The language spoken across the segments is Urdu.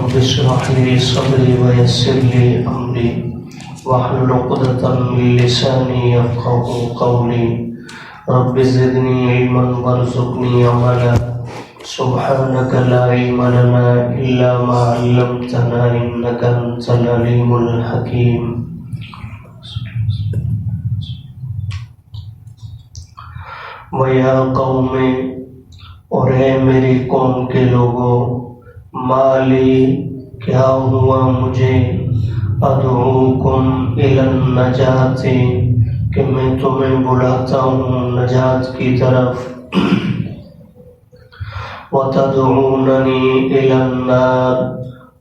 رب اشرح لي صدري ويسر لي أمري واحلل عقدة من لساني يفقهوا قولي رب زدني علما وارزقني عملا سبحانك لا علم لنا إلا ما علمتنا إنك أنت العليم الحكيم. وَيَا قَوْمِ، اور اے میری قوم کے لوگوں، مالی، کیا ہوا مجھے، ادعوکم الی النجات، کہ میں تمہیں بلاتا ہوں نجات کی طرف، وَتَدْعُونَنِي إِلَى النَّارِ،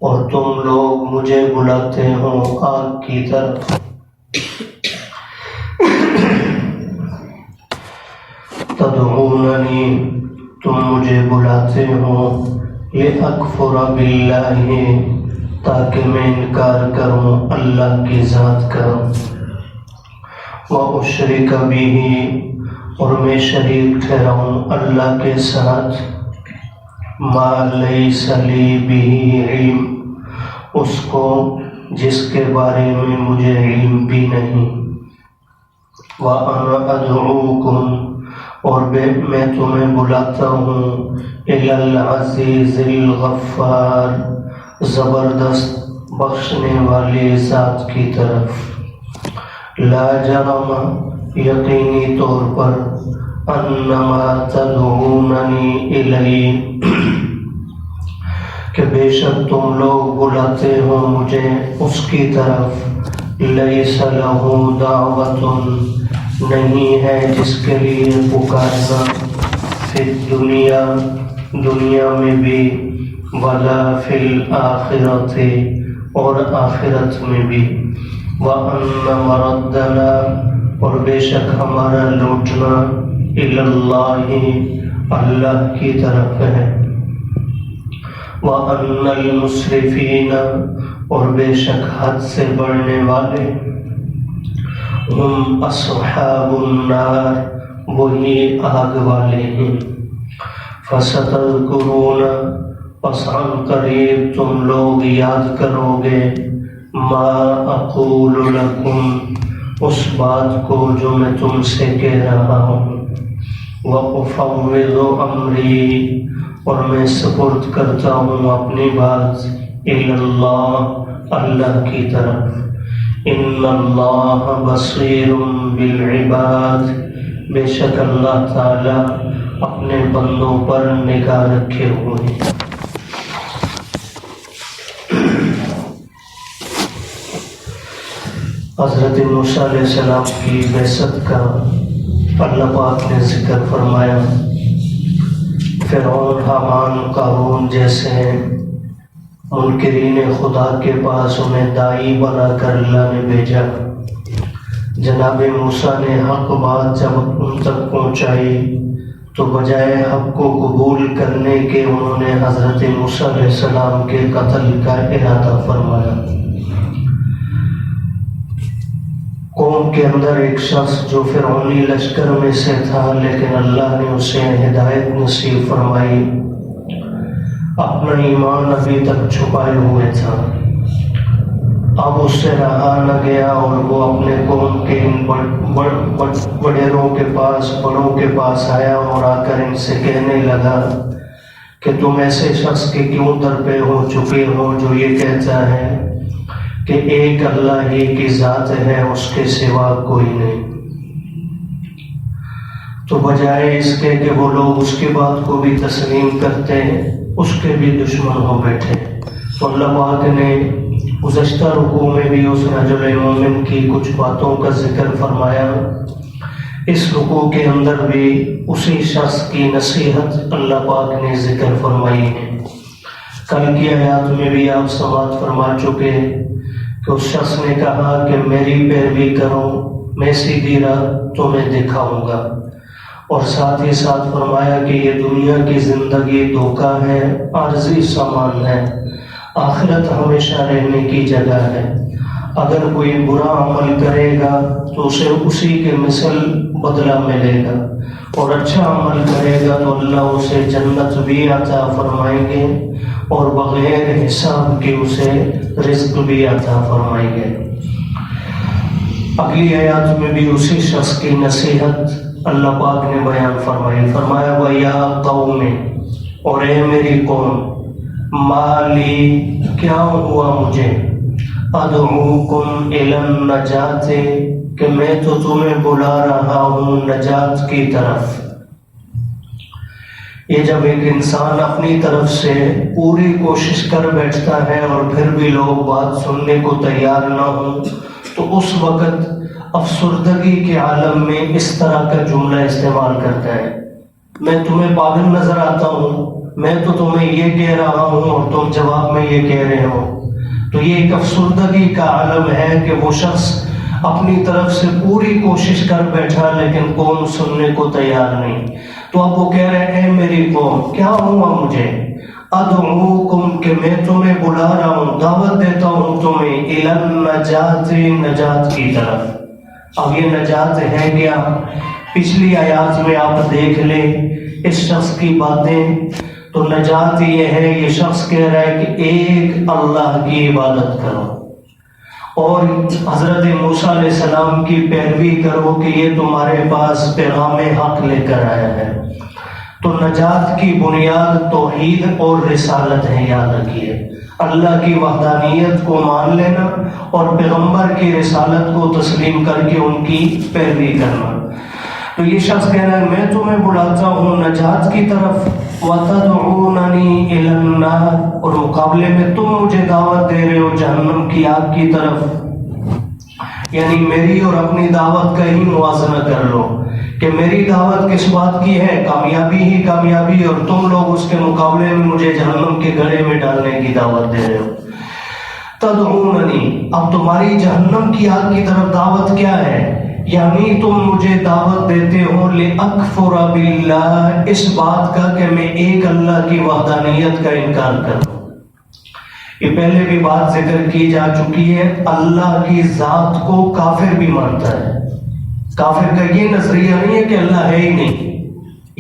اور تم لوگ مجھے بلاتے ہو آگ کی طرف. تدعوننی، تم مجھے بلاتے ہو، لِأَكْفُرَ بِاللَّهِ، تاکہ میں انکار کروں اللہ کی ذات کا، وَأُشْرِكَ بِهِ، اور میں شریک ٹھہراؤں اللہ کے ساتھ، مَا لَيْسَ لِي بِهِ عِلْمٌ، اس کو جس کے بارے میں مجھے علم بھی نہیں، وَأَنَا أَدْعُوكُمْ، اور میں تمہیں بلاتا ہوں، الی العزیز الغفار، زبردست بخشنے والی ذات کی طرف. لا جرم، یقینی طور پر، انما تدعوننی الی، کہ بے شک تم لوگ بلاتے ہو مجھے اس کی طرف، لیس لہ دعوۃ، نہیں ہے جس کے لیے پکارنا، فی الدنیا، دنیا میں بھی، ولا فی الآخرۃ، اور آخرت میں بھی، وَأَنَّ مَرَدَّنَا، اور بے شک ہمارا لوٹنا، الی اللہ، اللہ کی طرف ہے، وَأَنَّ الْمُسْرِفِينَ، اور بے شک حد سے بڑھنے والے، ہم اصحاب النار، وہی آگ والے ہیں. فَسَتَذْكُرُونَ، پس عن قریب تم لوگ یاد کرو گے، ما اقول لکم، اس بات کو جو میں تم سے کہہ رہا ہوں، وَأُفَوِّضُ أَمْرِي، اور میں سپرد کرتا ہوں اپنی بات، الی اللہ، اللہ کی طرف. ان اللہ بصیر بالعباد، بے شک اللہ تعالی اپنے بندوں پر نگاہ رکھے ہوئے ہیں. حضرت موسیٰ علیہ السلام کی بعثت کا اللہ پاک نے ذکر فرمایا. فرعون، حامان، قارون جیسے منکرین خدا کے پاس انہیں داعی بنا کر اللہ نے بھیجا. جناب موسیٰ نے حق بات جب ان تک پہنچائی تو بجائے حق کو قبول کرنے کے انہوں نے حضرت موسیٰ علیہ السلام کے قتل کا ارادہ فرمایا. قوم کے اندر ایک شخص جو فرعونی لشکر میں سے تھا، لیکن اللہ نے اسے ہدایت نصیب فرمائی، اپنا ایمان ابھی تک چھپائے ہوئے تھا. اب اس سے رہا نہ گیا اور وہ اپنے قوم کے ان وڈیروں کے پاس، بڑوں کے پاس آیا اور آ کر ان سے کہنے لگا کہ تم ایسے شخص کے کیوں در پہ ہو چکے ہو جو یہ کہتا ہے کہ ایک اللہ ہی کی ذات ہے، اس کے سوا کوئی نہیں. تو بجائے اس کے کہ وہ لوگ اس کی بات کو بھی تسلیم کرتے ہیں، اس کے بھی دشمن ہو بیٹھے. تو اللہ پاک نے گزشتہ رکوع میں بھی اس رجل مومن کی کچھ باتوں کا ذکر فرمایا. اس رکوع کے اندر بھی اسی شخص کی نصیحت اللہ پاک نے ذکر فرمائی ہے. کل کی آیات میں بھی آپ سماعت فرما چکے کہ اس شخص نے کہا کہ میری پیروی کرو، میں سیدھی راہ تمہیں دکھاؤں گا، اور ساتھ ہی ساتھ فرمایا کہ یہ دنیا کی زندگی دھوکہ ہے، عارضی سامان ہے، آخرت ہمیشہ رہنے کی جگہ ہے. اگر کوئی برا عمل کرے گا تو اسے اسی کے مثل بدلہ ملے گا، اور اچھا عمل کرے گا تو اللہ اسے جنت بھی عطا فرمائیں گے اور بغیر حساب کے اسے رزق بھی عطا فرمائیں گے۔ اگلی آیات میں بھی اسی شخص کی نصیحت اللہ پاک نے بیان فرمائی، فرمایا وَيَا قَوْمِ، اور اے میری قوم، مالی، کیا ہوا مجھے، ادعوکم الی النجات، کہ میں تو تمہیں بلا رہا ہوں نجات کی طرف۔ یہ جب ایک انسان اپنی طرف سے پوری کوشش کر بیٹھتا ہے اور پھر بھی لوگ بات سننے کو تیار نہ ہوں تو اس وقت افسردگی کے عالم میں اس طرح کا جملہ استعمال کرتا ہے، میں تمہیں پاگل نظر آتا ہوں، میں تو تمہیں یہ کہہ رہا ہوں اور تم جواب میں یہ کہہ رہے ہو۔ تو یہ ایک افسردگی کا عالم ہے کہ وہ شخص اپنی طرف سے پوری کوشش کر بیٹھا لیکن قوم سننے کو تیار نہیں۔ تو اب وہ کہہ رہے ہیں میری قوم، کیا ہوا مجھے، ادعوکم، کہ میں تمہیں بلا رہا ہوں، دعوت دیتا ہوں تمہیں، الی النجات، نجات کی طرف۔ اب یہ نجات ہے کیا؟ پچھلی آیات میں آپ دیکھ لیں اس شخص کی باتیں، تو نجات یہ ہے، یہ شخص کہہ رہا ہے کہ ایک اللہ کی عبادت کرو اور حضرت موسیٰ علیہ السلام کی پیروی کرو کہ یہ تمہارے پاس پیغام حق لے کر آیا ہے۔ تو نجات کی بنیاد توحید اور رسالت ہے، یاد رکھیے، اللہ کی وحدانیت کو مان لینا اور پیغمبر کی رسالت کو تسلیم کر کے ان کی پیروی کرنا۔ تو یہ شخص کہہ رہا ہے میں تمہیں بلاتا ہوں نجات کی طرف، وَتَدْعُونَنِي إِلَى النَّارِ، اور مقابلے میں تم مجھے دعوت دے رہے ہو جہنم کی آگ کی طرف۔ یعنی میری اور اپنی دعوت کا ہی موازنہ کر لو کہ میری دعوت کس بات کی ہے، کامیابی ہی کامیابی، اور تم لوگ اس کے مقابلے میں مجھے جہنم کے گڑھے میں ڈالنے کی دعوت دے رہے ہو۔ تدعوننی، اب تمہاری جہنم کی آگ کی طرف دعوت کیا ہے، یعنی تم مجھے دعوت دیتے ہو لِأَكْفُرَ بِاللَّهِ، اس بات کا کہ میں ایک اللہ کی وحدانیت کا انکار کروں۔ یہ پہلے بھی بات ذکر کی جا چکی ہے، اللہ کی ذات کو کافر بھی مانتا ہے۔ کافر کا یہ نظریہ نہیں ہے کہ اللہ ہے ہی نہیں،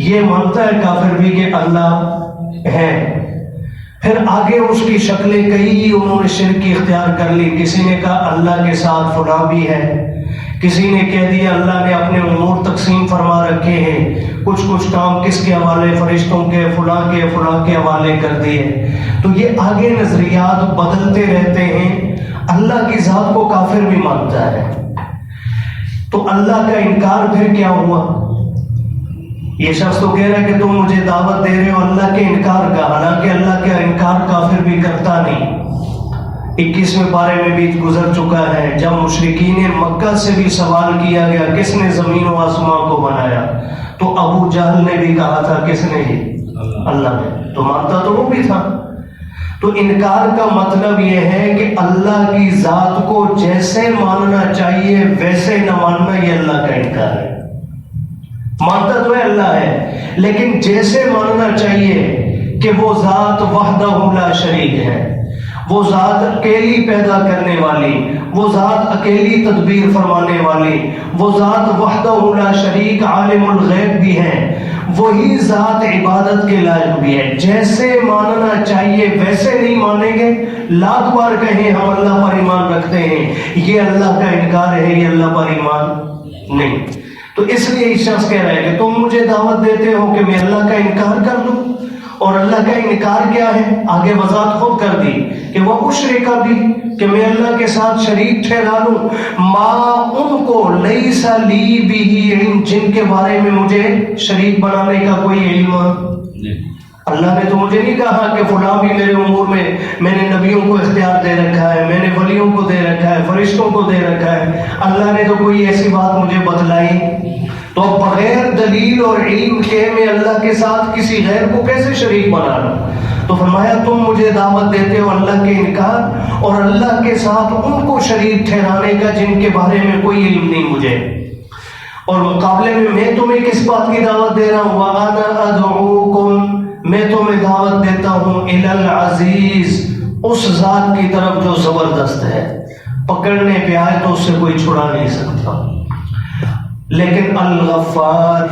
یہ مانتا ہے کافر بھی کہ اللہ ہے۔ پھر آگے اس کی شکلیں کئی انہوں نے شرک کی اختیار کر لی، کسی نے کہا اللہ کے ساتھ فلاں بھی ہے، کسی نے کہہ دیا اللہ نے اپنے امور تقسیم فرما رکھے ہیں، کچھ کام کس کے حوالے، فرشتوں کے، فلاں کے حوالے کر دیے۔ تو یہ آگے نظریات بدلتے رہتے ہیں، اللہ کی ذات کو کافر بھی مانتا ہے۔ تو اللہ کا انکار پھر کیا ہوا؟ یہ شخص تو کہہ رہا ہے کہ تم مجھے دعوت دے رہے ہو اللہ کے انکار کا، حالانکہ اللہ کا انکار کافر بھی کرتا نہیں۔ 21ویں پارے میں بھی گزر چکا ہے، جب مشرکین مکہ سے بھی سوال کیا گیا کس نے زمین و آسمان کو بنایا، تو ابو جہل نے بھی کہا تھا کس نے، اللہ نے، تو مانتا تو وہ بھی تھا۔ تو انکار کا مطلب یہ ہے کہ اللہ کی ذات کو جیسے ماننا چاہیے ویسے نہ ماننا، یہ اللہ کا انکار ہے۔ مانتا تو ہے اللہ ہے، لیکن جیسے ماننا چاہیے کہ وہ ذات وحدہ لا شریک ہے، وہ ذات اکیلی پیدا کرنے والی، وہ ذات اکیلی تدبیر فرمانے والی، وہ ذات وحدہ لا شریک عالم الغیب بھی ہے، وہی ذات عبادت کے لائق بھی ہے۔ جیسے ماننا چاہیے ویسے نہیں مانیں گے، لاکھ بار کہیں ہم اللہ پر ایمان رکھتے ہیں، یہ اللہ کا انکار ہے، یہ اللہ پر ایمان نہیں۔ تو اس لیے اس شخص کہہ رہا ہے کہ تم مجھے دعوت دیتے ہو کہ میں اللہ کا انکار کر دوں، اور اللہ کا انکار کیا ہے، آگے وضاحت خود کر دی کہ وہ اشرک بھی، کہ میں اللہ کے ساتھ شریک ٹھہرا لوں، ما ان کو لیس لی بھی علم، جن کے بارے میں مجھے شریک بنانے کا کوئی علم۔ اللہ نے تو مجھے نہیں کہا کہ فلاں بھی میرے امور میں نے نبیوں کو اختیار دے رکھا ہے، میں نے ولیوں کو دے رکھا ہے، فرشتوں کو دے رکھا ہے، اللہ نے تو کوئی ایسی بات مجھے بتلائی۔ تو بغیر دلیل اور علم کے میں اللہ کے ساتھ کسی غیر کو کیسے شریک بنا لوں؟ تو فرمایا تم مجھے دعوت دیتے ہو اللہ کے انکار اور اللہ کے ساتھ ان کو شریک ٹھہرانے کا جن کے بارے میں کوئی علم نہیں مجھے، اور مقابلے میں تمہیں کس بات کی دعوت دے رہا ہوں، وَأَنَا أَدْعُوكُمْ، میں تمہیں دعوت دیتا ہوں إِلَى الْعَزِيزِ، اس ذات کی طرف جو زبردست ہے، پکڑنے پہ آئے تو اس سے کوئی چھڑا نہیں سکتا. لیکن الغفار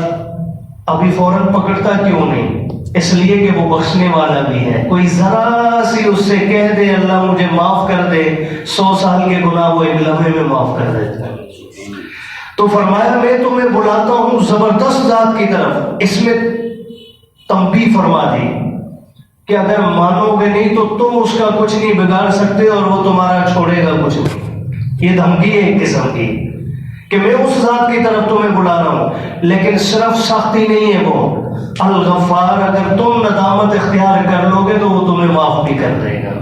ابھی فوراً پکڑتا کیوں نہیں؟ اس لیے کہ وہ بخشنے والا بھی ہے. کوئی ذرا سی اس سے کہہ دے اللہ مجھے معاف کر دے، 100 سال کے گناہ وہ ایک لمحے میں معاف کر دیتا ہے. تو فرمایا میں تمہیں بلاتا ہوں زبردست ذات کی طرف. اس میں تنبیہ فرما دی کہ اگر مانو گے نہیں تو تم اس کا کچھ نہیں بگاڑ سکتے اور وہ تمہارا چھوڑے گا کچھ نہیں. یہ دھمکی ہے ایک قسم کی کہ میں اس ذات کی طرف تمہیں بلا رہا ہوں، لیکن صرف سختی نہیں ہے وہ الغفار. اگر تم ندامت اختیار کر لو گے تو وہ تمہیں معاف بھی کر دے گا.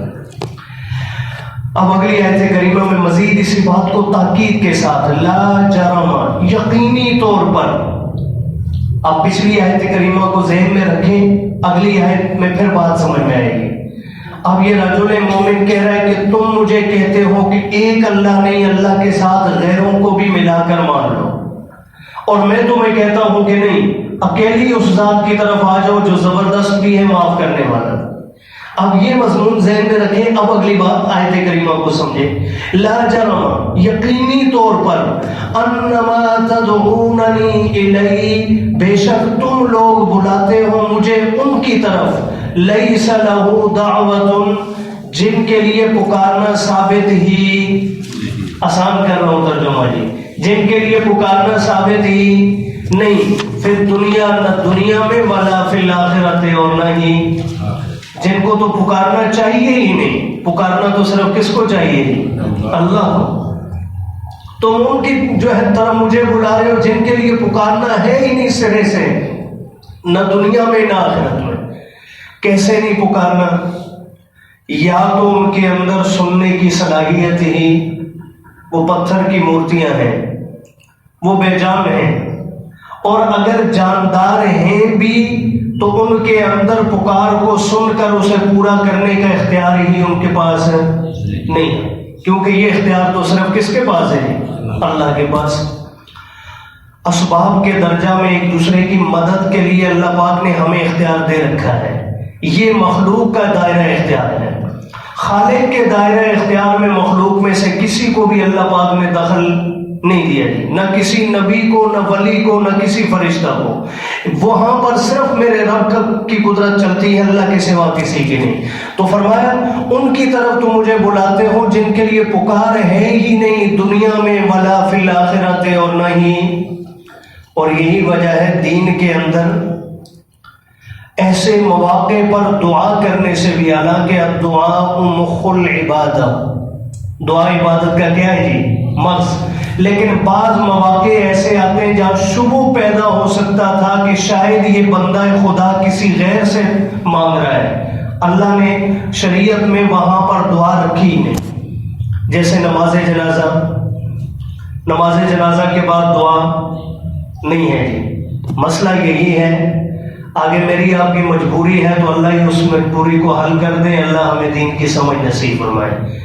اب اگلی آیت کریمہ میں مزید اسی بات کو تاکید کے ساتھ لا جرم، یقینی طور پر. اب پچھلی آیت کریمہ کو ذہن میں رکھیں، اگلی آیت میں پھر بات سمجھ میں آئے گی. اب یہ رجل مومن کہہ رہا ہے کہ تم مجھے کہتے ہو کہ ایک اللہ نہیں، اللہ کے ساتھ غیروں کو بھی ملا کر مان لو، اور میں تمہیں کہتا ہوں کہ نہیں، اکیلی اس ذات کی طرف آ جاؤ جو زبردست بھی ہے، معاف کرنے والا. اب یہ مضمون ذہن میں رکھیں. اب اگلی بات آیت کریمہ کو سمجھیں. لا جرم، یقینی طور پر، انما تدعوننی الی، بے شک تم لوگ بلاتے ہو مجھے ان کی طرف، لیس لہ دعوت، جن کے لیے پکارنا ثابت ہی، آسان کر رہا ہوں ترجمہ جی، جن کے لیے پکارنا ثابت ہی نہیں، پھر دنیا، نہ دنیا میں، ولا فی الآخرۃ، اور نہ ہی، جن کو تو پکارنا چاہیے ہی نہیں. پکارنا تو صرف کس کو چاہیے؟ اللہ کو. تم ان کی جو ہے طرح مجھے بلا رہے ہو جن کے لیے پکارنا ہے ہی نہیں سرے سے، نہ دنیا میں نہ آخرت میں. کیسے نہیں پکارنا؟ یا تو ان کے اندر سننے کی صلاحیت ہی، وہ پتھر کی مورتیاں ہیں، وہ بے جان ہیں، اور اگر جاندار ہیں بھی تو ان کے اندر پکار کو سن کر اسے پورا کرنے کا اختیار ہی ان کے پاس ہے نہیں، کیونکہ یہ اختیار تو صرف کس کے پاس ہے؟ اللہ کے پاس. اسباب کے درجہ میں ایک دوسرے کی مدد کے لیے اللہ پاک نے ہمیں اختیار دے رکھا ہے. یہ مخلوق کا دائرہ اختیار ہے. خالق کے دائرہ اختیار میں مخلوق میں سے کسی کو بھی اللہ پاک نے دخل نہیں دیا جی، نہ کسی نبی کو، نہ ولی کو، نہ کسی فرشتہ کو. وہاں پر صرف میرے رب کی قدرت چلتی ہے، اللہ کے سوا کسی کی نہیں. تو فرمایا ان کی طرف تو مجھے بلاتے ہو جن کے لیے پکار ہے ہی نہیں دنیا میں، ولا فی الآخرۃ، اور نہ ہی. اور یہی وجہ ہے دین کے اندر ایسے مواقع پر دعا کرنے سے بھی، حالانکہ الدعاء مخ العبادہ، دعا عبادت کا کیا ہے جی؟ مغز. لیکن بعض مواقع ایسے آتے ہیں جہاں شبہ پیدا ہو سکتا تھا کہ شاید یہ بندہ خدا کسی غیر سے مانگ رہا ہے. اللہ نے شریعت میں وہاں پر دعا رکھی ہی نہیں. جیسے نماز جنازہ، نماز جنازہ کے بعد دعا نہیں ہے جی. مسئلہ یہی ہے، آگے میری آپ کی مجبوری ہے تو اللہ ہی اس مجبوری کو حل کر دے. اللہ ہمیں دین کی سمجھ نصیب فرمائے.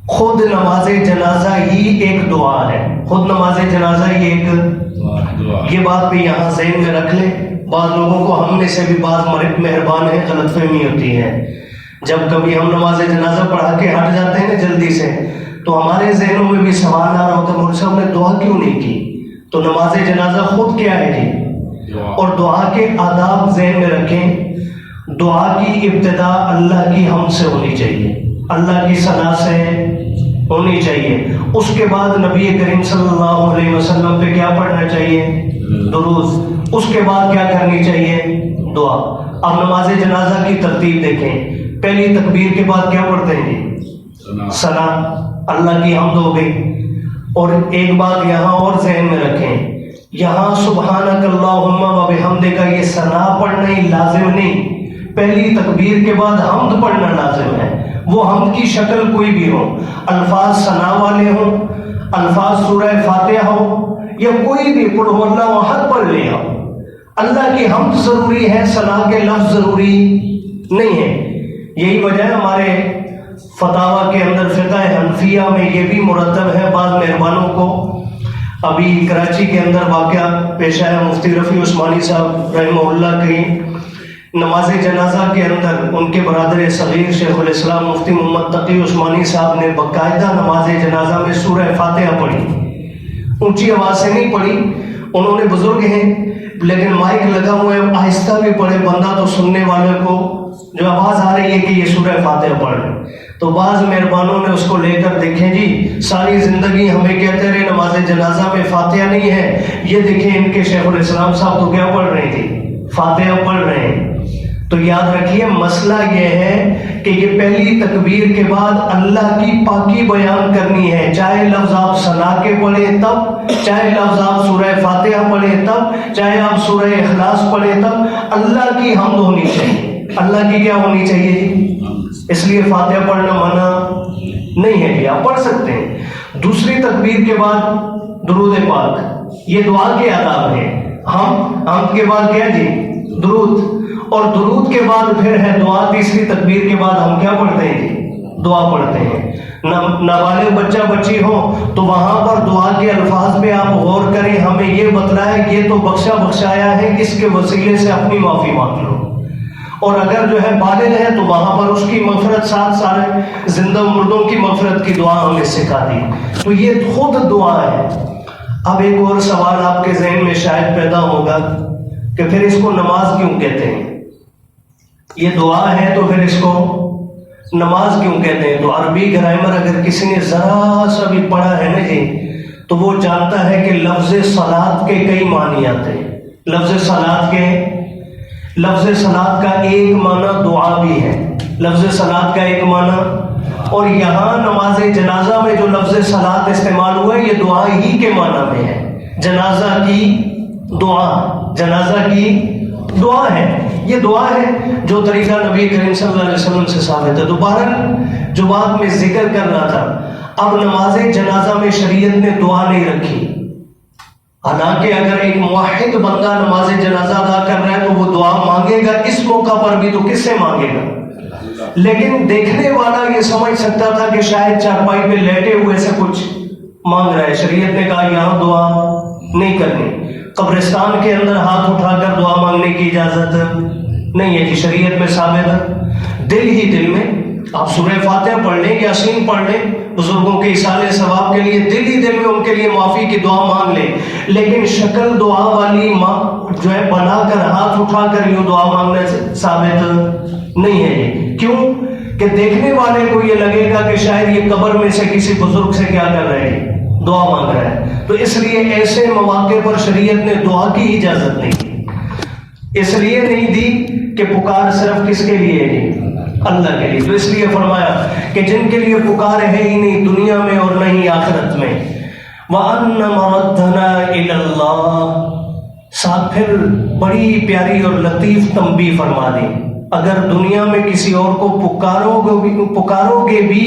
خود نماز جنازہ ہی ایک دعا ہے، خود نماز جنازہ ہی ایک دعا. یہ بات بھی یہاں ذہن میں رکھ لیں. بعض لوگوں کو ہم میں سے بھی بعض مہربان ہیں غلط فہمی ہوتی ہے. جب کبھی ہم نماز جنازہ پڑھا کے ہٹ جاتے ہیں نا جلدی سے، تو ہمارے ذہنوں میں بھی سوال آ رہا ہوتا ہے مولوی صاحب نے دعا کیوں نہیں کی؟ تو نماز جنازہ خود کیا ہے جی؟ اور دعا کے آداب ذہن میں رکھیں. دعا کی ابتدا اللہ کی حمد سے ہونی چاہیے، اللہ کی ثنا سے ہونی چاہیے. اس کے بعد نبی کریم صلی اللہ علیہ وسلم پہ کیا پڑھنا چاہیے؟ درود. اس کے بعد کیا کرنی چاہیے؟ دعا. اب نماز جنازہ کی ترتیب دیکھیں. پہلی تکبیر کے بعد کیا پڑھتے ہیں جی؟ ثنا، اللہ کی حمد ہو گئی. اور ایک بات یہاں اور ذہن میں رکھیں، یہاں سبحانک اللہم و بحمدک یہ ثنا پڑھنا ہی لازم نہیں، پہلی تکبیر کے بعد حمد پڑھنا لازم ہے. وہ حمد کی شکل کوئی بھی ہو، الفاظ ثنا والے ہوں، الفاظ سورہ فاتحہ ہو، یا کوئی بھی قل هو اللہ احد پڑھ لیا. اللہ کی حمد ضروری ہے، ثنا کے لفظ ضروری نہیں ہے. یہی وجہ ہے ہمارے فتاوی کے اندر فقہ حنفیہ میں یہ بھی مرتب ہے. بعض مہربانوں کو ابھی کراچی کے اندر واقعہ پیش آیا، مفتی رفیع عثمانی صاحب رحمہ اللہ کی نماز جنازہ کے اندر ان کے برادر صغیر شیخ الاسلام مفتی محمد تقی عثمانی صاحب نے باقاعدہ نماز جنازہ میں سورہ فاتحہ پڑھی، اونچی آواز سے نہیں پڑھی، انہوں نے بزرگ ہیں لیکن مائک لگا ہوا ہے، آہستہ بھی پڑھے، بندہ تو سننے والے کو جو آواز آ رہی ہے کہ یہ سورہ فاتحہ پڑھ رہے ہیں۔ تو بعض مہربانوں نے اس کو لے کر دیکھیں جی ساری زندگی ہمیں کہتے رہے نماز جنازہ میں فاتحہ نہیں ہے، یہ دیکھیں ان کے شیخ الاسلام صاحب تو کیا پڑھ رہے تھے، فاتحہ پڑھ رہے ہیں۔ تو یاد رکھیے مسئلہ یہ ہے کہ یہ پہلی تکبیر کے بعد اللہ کی پاکی بیان کرنی ہے، چاہے لفظ آپ ثنا کے پڑھیں تب، چاہے لفظ آپ سورہ فاتحہ پڑھیں تب، چاہے آپ سورہ اخلاص پڑھیں تب، اللہ کی حمد ہونی چاہیے۔ اللہ کی کیا ہونی چاہیے جی؟ اس لیے فاتحہ پڑھنا منع نہیں ہے جی، آپ پڑھ سکتے ہیں۔ دوسری تکبیر کے بعد درود پاک، یہ دعا کے آداب ہیں۔ ہم کے بعد کیا جی؟ درود، اور درود کے بعد پھر ہے دعا۔ تیسری تکبیر کے بعد ہم کیا پڑھتے ہیں جی؟ دعا پڑھتے ہیں۔ نابالغ بچہ بچی ہو تو وہاں پر دعا کے الفاظ پہ آپ غور کریں، ہمیں یہ بتلائے یہ تو بخشا بخشایا ہے، اس کے وسیلے سے اپنی معافی مانگ لو، اور اگر جو ہے بالغ ہے تو وہاں پر اس کی مغفرت، ساتھ سارے زندہ مردوں کی مغفرت کی دعا ہمیں سکھا دی۔ تو یہ خود دعا ہے۔ اب ایک اور سوال آپ کے ذہن میں شاید پیدا ہوگا کہ پھر اس کو نماز کیوں کہتے ہیں؟ یہ دعا ہے تو پھر اس کو نماز کیوں کہتے ہیں؟ تو عربی گرامر اگر کسی نے ذرا سا بھی پڑھا ہے نا جی تو وہ جانتا ہے کہ لفظ صلاۃ کے کئی معنی آتے ہیں۔ لفظ صلاۃ کا ایک معنی دعا بھی ہے، لفظ صلاۃ کا ایک معنی، اور یہاں نماز جنازہ میں جو لفظ صلاۃ استعمال ہوا ہے یہ دعا ہی کے معنی میں ہے۔ جنازہ کی دعا، جنازہ کی دعا ہے، یہ دعا ہے جو طریقہ نبی کریم صلی اللہ علیہ وسلم سے ثابت ہے۔ دوبارہ جو بات میں ذکر کرنا تھا، اب نماز جنازہ میں شریعت نے دعا نہیں رکھی، حالانکہ اگر ایک موحد بندہ نماز جنازہ ادا کر رہا ہے تو وہ دعا مانگے گا، اس موقع پر بھی تو کس سے مانگے گا؟ لیکن دیکھنے والا یہ سمجھ سکتا تھا کہ شاید چارپائی پہ لیٹے ہوئے سے کچھ مانگ رہا ہے۔ شریعت نے کہا یہاں دعا نہیں کرنی، قبرستان کے اندر ہاتھ اٹھا کر دعا مانگنے کی اجازت نہیں ہے کہ شریعت میں ثابت ہے۔ دل ہی دل میں آپ سورہ فاتحہ پڑھ لیں، یاسین پڑھ لیں، بزرگوں کے ایصال ثواب کے لیے دل ہی دل میں ان کے لیے معافی کی دعا مانگ لیں، لیکن شکل دعا والی جو ہے بنا کر ہاتھ اٹھا کر یوں دعا مانگنا ثابت نہیں ہے۔ یہ کیوں کہ دیکھنے والے کو یہ لگے گا کہ شاید یہ قبر میں سے کسی بزرگ سے کیا کر رہے ہیں، دعا مانگ رہا ہے، تو اس لیے ایسے مواقع پر شریعت نے دعا کی اجازت نہیں دی۔ اس لیے نہیں دی کہ پکار صرف کس کے لیے ہے؟ اللہ کے لیے۔ تو اس لیے فرمایا کہ جن کے لیے پکار ہے ہی نہیں دنیا میں اور نہ ہی آخرت میں، وَأَنَّ مَرَدَّنَا إِلَى اللَّهِ، ساتھ پھر بڑی پیاری اور لطیف تنبیہ فرما دی، اگر دنیا میں کسی اور کو پکارو گے بھی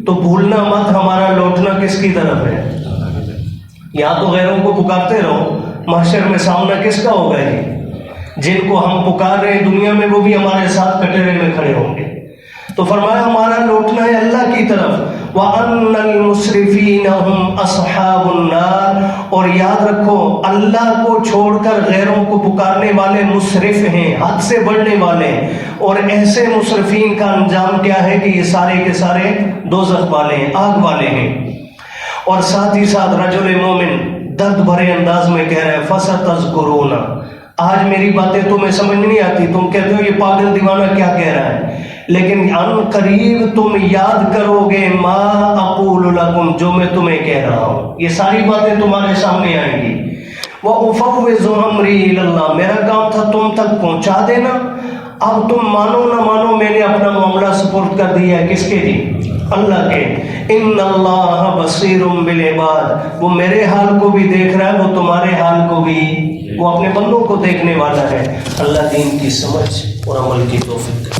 تو بھولنا مت ہمارا لوٹنا کس کی طرف ہے۔ یہاں تو غیروں کو پکارتے رہو، محشر میں سامنا کس کا ہوگا جی؟ جن کو ہم پکار رہے ہیں دنیا میں وہ بھی ہمارے ساتھ کٹہرے میں کھڑے ہوں گے۔ تو فرمایا ہمارا لوٹنا ہے اللہ کی طرف۔ وَأَنَّ الْمُسْرِفِينَ هُمْ أَصْحَابُ النَّارِ، اور یاد رکھو اللہ کو چھوڑ کر غیروں کو پکارنے والے مسرف ہیں، حد سے بڑھنے والے، اور ایسے مسرفین کا انجام کیا ہے کہ یہ سارے کے سارے دوزخ والے ہیں، آگ والے ہیں۔ اور ساتھ ہی ساتھ رجل مومن درد بھرے انداز میں کہہ رہا ہے فَسَتَذْكُرُونَ، آج میری باتیں تمہیں سمجھ نہیں آتی، تم کہتے ہو یہ پاگل دیوانہ کیا کہہ رہا ہے، لیکن ان قریب تم یاد کرو گے ما اقول لکم، جو میں تمہیں کہہ رہا ہوں، یہ ساری باتیں تمہارے سامنے آئیں گی۔ وَأُفَوِّضُ أَمْرِي إِلَى اللَّهِ، میرا کام تھا تم تک پہنچا دینا، اب تم مانو نہ مانو میں نے اپنا معاملہ سپرد کر دیا ہے، کس کے لیے؟ اللہ کے۔ ان اللہ بصیر بالعباد، وہ میرے حال کو بھی دیکھ رہا ہے، وہ تمہارے حال کو بھی، وہ اپنے بندوں کو دیکھنے والا ہے۔ اللہ دین کی سمجھ اور عمل کی توفیق۔